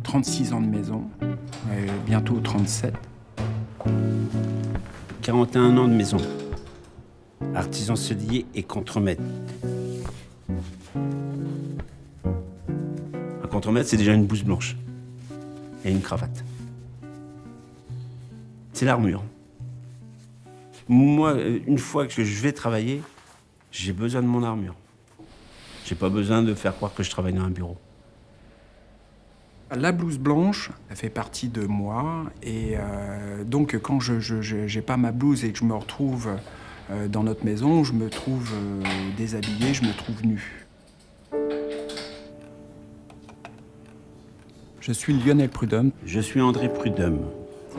36 ans de maison, bientôt 37. 41 ans de maison. Artisan sellier et contremaître. Un contremaître, c'est déjà une blouse blanche et une cravate. C'est l'armure. Moi, une fois que je vais travailler, j'ai besoin de mon armure. J'ai pas besoin de faire croire que je travaille dans un bureau. La blouse blanche, elle fait partie de moi. Et donc, quand je n'ai pas ma blouse et que je me retrouve dans notre maison, je me trouve déshabillé, je me trouve nu. Je suis Lionel Prudhomme. Je suis André Prudhomme.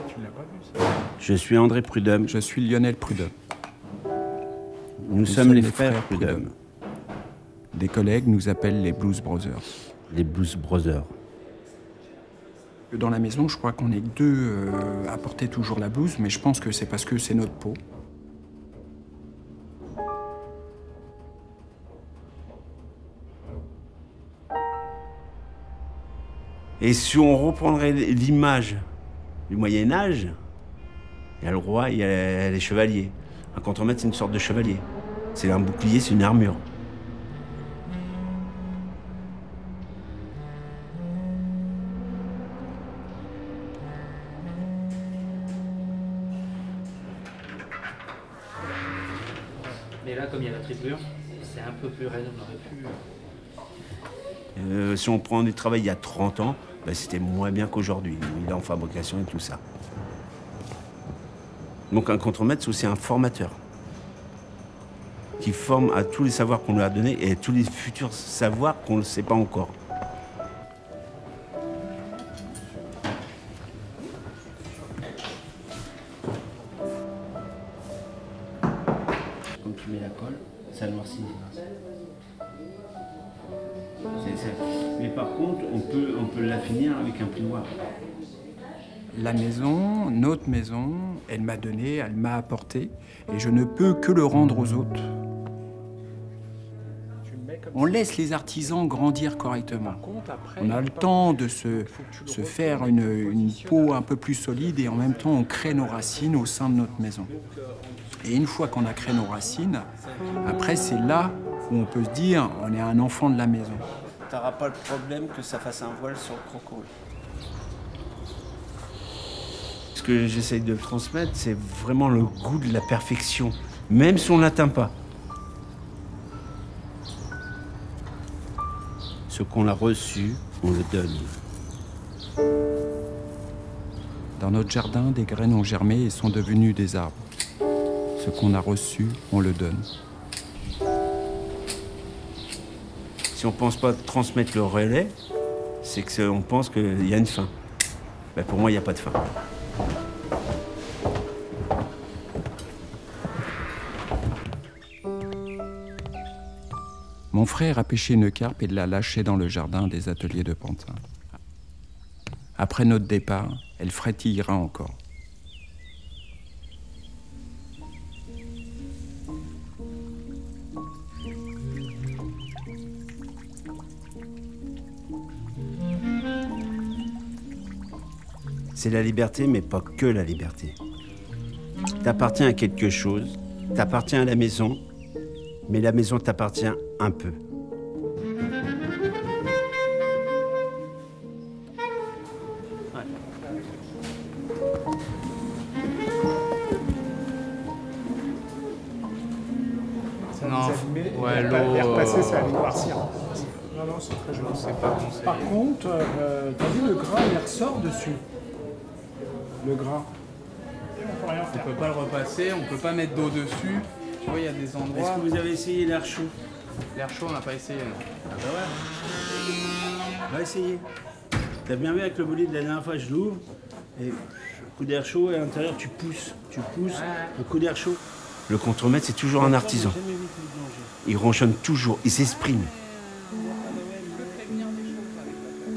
Tu l'as pas vu, ça? Je suis André Prudhomme. Je suis Lionel Prudhomme. Nous sommes les frères Prudhomme. Des collègues nous appellent les Blues Brothers. Les Blues Brothers. Dans la maison, je crois qu'on est que deux à porter toujours la blouse, mais je pense que c'est parce que c'est notre peau. Et si on reprendrait l'image du Moyen-Âge, il y a le roi, il y a les chevaliers. Un contremaître, c'est une sorte de chevalier. C'est un bouclier, c'est une armure. Mais là, comme il y a la triplure, c'est un peu plus raide, on aurait pu... Si on prend du travail il y a 30 ans, ben c'était moins bien qu'aujourd'hui. Il est en fabrication et tout ça. Donc un contremaître, c'est aussi un formateur qui forme à tous les savoirs qu'on lui a donnés et tous les futurs savoirs qu'on ne sait pas encore. Quand tu mets la colle, ça noircit. Mais par contre, on peut la finir avec un plioir. La maison, notre maison, elle m'a donné, elle m'a apporté, et je ne peux que le rendre aux autres. On laisse les artisans grandir correctement. On a le temps de se faire une peau un peu plus solide et en même temps on crée nos racines au sein de notre maison. Et une fois qu'on a créé nos racines, après c'est là où on peut se dire on est un enfant de la maison. Tu n'auras pas le problème que ça fasse un voile sur le croco. Ce que j'essaye de transmettre, c'est vraiment le goût de la perfection, même si on ne l'atteint pas. Ce qu'on a reçu, on le donne. Dans notre jardin, des graines ont germé et sont devenues des arbres. Ce qu'on a reçu, on le donne. Si on ne pense pas transmettre le relais, c'est qu'on pense qu'il y a une fin. Ben pour moi, il n'y a pas de fin. Mon frère a pêché une carpe et l'a lâchée dans le jardin des ateliers de Pantin. Après notre départ, elle frétillera encore. C'est la liberté, mais pas que la liberté. T'appartiens à quelque chose, t'appartiens à la maison, mais la maison t'appartient un peu. Non, ouais, l'eau... repasser, ça va noircir. Non, non, c'est très joli. C'est pas conseillé. Par contre, t'as vu le gras, il ressort dessus. Le gras. On peut rien faire. On peut pas le repasser, on peut pas mettre d'eau dessus. Tu vois, il y a des endroits... Est-ce que vous avez essayé l'air chaud? L'air chaud, on n'a pas essayé. Ah bah ouais. Va essayer. T'as bien vu avec le bolide, la dernière fois, je l'ouvre, et coup d'air chaud, et à l'intérieur, tu pousses, le coup d'air chaud. Le contremaître, c'est toujours un artisan. Il ronchonne toujours, il s'exprime.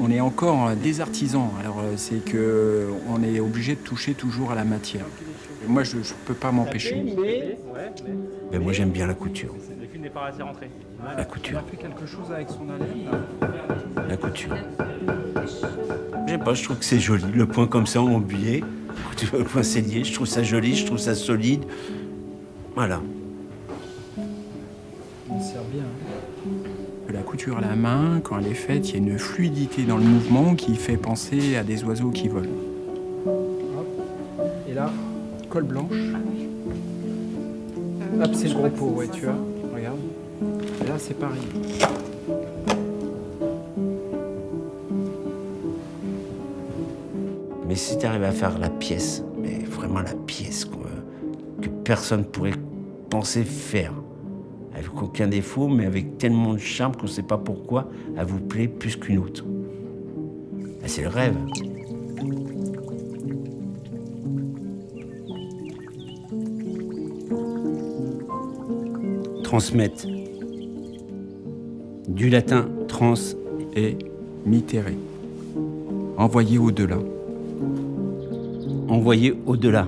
On est encore des artisans, alors c'est qu'on est obligé de toucher toujours à la matière. Et moi, je ne peux pas m'empêcher. Ben moi, j'aime bien la couture. Le fil n'est pas assez rentré. La couture. On a fait quelque chose avec son haleine. La couture. J'aime pas, je trouve que c'est joli. Le point comme ça en billet, le point sellier, je trouve ça joli, je trouve ça solide. Voilà. Il sert bien. La couture à la main, quand elle est faite, il y a une fluidité dans le mouvement qui fait penser à des oiseaux qui volent. Hop. Et là, colle blanche. Hop, c'est le gros pot, ouais, tu vois. Regarde. Et là, c'est pareil. Mais si tu arrives à faire la pièce, mais vraiment la pièce que personne pourrait penser faire, avec aucun défaut, mais avec tellement de charme qu'on ne sait pas pourquoi elle vous plaît plus qu'une autre. Ben, c'est le rêve. Transmettre. Du latin trans Et mittere. Envoyer au-delà. envoyer au-delà.